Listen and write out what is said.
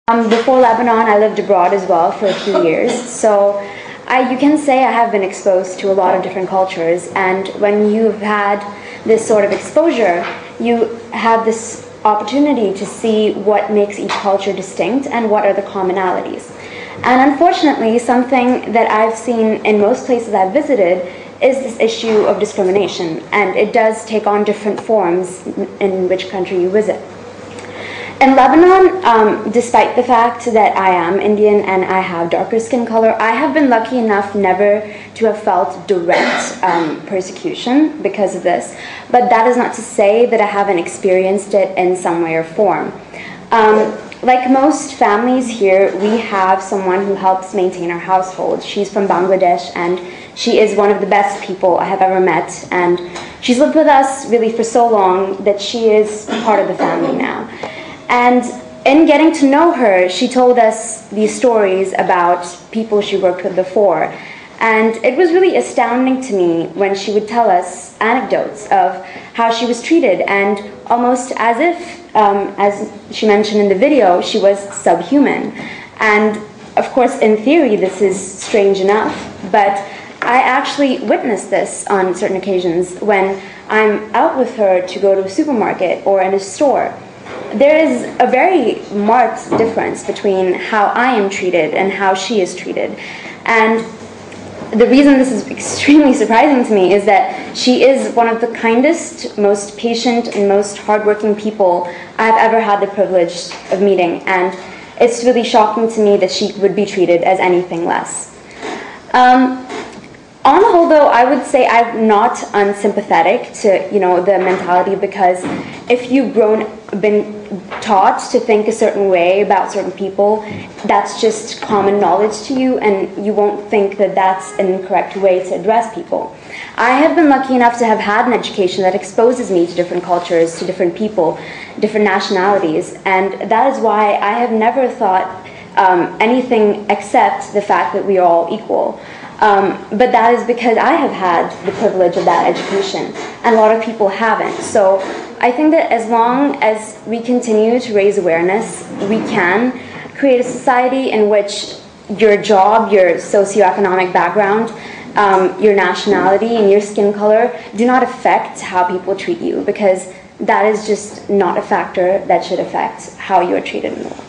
Before Lebanon, I lived abroad as well for a few years. So you can say I have been exposed to a lot of different cultures. And when you've had this sort of exposure, you have this opportunity to see what makes each culture distinct and what are the commonalities. And unfortunately, something that I've seen in most places I've visited is this issue of discrimination. And it does take on different forms in which country you visit. In Lebanon, despite the fact that I am Indian and I have darker skin color, I have been lucky enough never to have felt direct persecution because of this. But that is not to say that I haven't experienced it in some way or form. Like most families here, we have someone who helps maintain our household. She's from Bangladesh and she is one of the best people I have ever met. And she's lived with us really for so long that she is part of the family now. And in getting to know her, she told us these stories about people she worked with before. And it was really astounding to me when she would tell us anecdotes of how she was treated, and almost as if, as she mentioned in the video, she was subhuman. And of course, in theory, this is strange enough, but I actually witnessed this on certain occasions when I'm out with her to go to a supermarket or in a store. There is a very marked difference between how I am treated and how she is treated. And the reason this is extremely surprising to me is that she is one of the kindest, most patient, and most hardworking people I've ever had the privilege of meeting. And it's really shocking to me that she would be treated as anything less. On the whole, though, I would say I'm not unsympathetic to, the mentality, because if you've been taught to think a certain way about certain people, that's just common knowledge to you, and you won't think that that's an incorrect way to address people. I have been lucky enough to have had an education that exposes me to different cultures, to different people, different nationalities, and that is why I have never thought anything except the fact that we are all equal. But that is because I have had the privilege of that education, and a lot of people haven't. So I think that as long as we continue to raise awareness, we can create a society in which your job, your socioeconomic background, your nationality, and your skin color do not affect how people treat you, because that is just not a factor that should affect how you are treated in the world.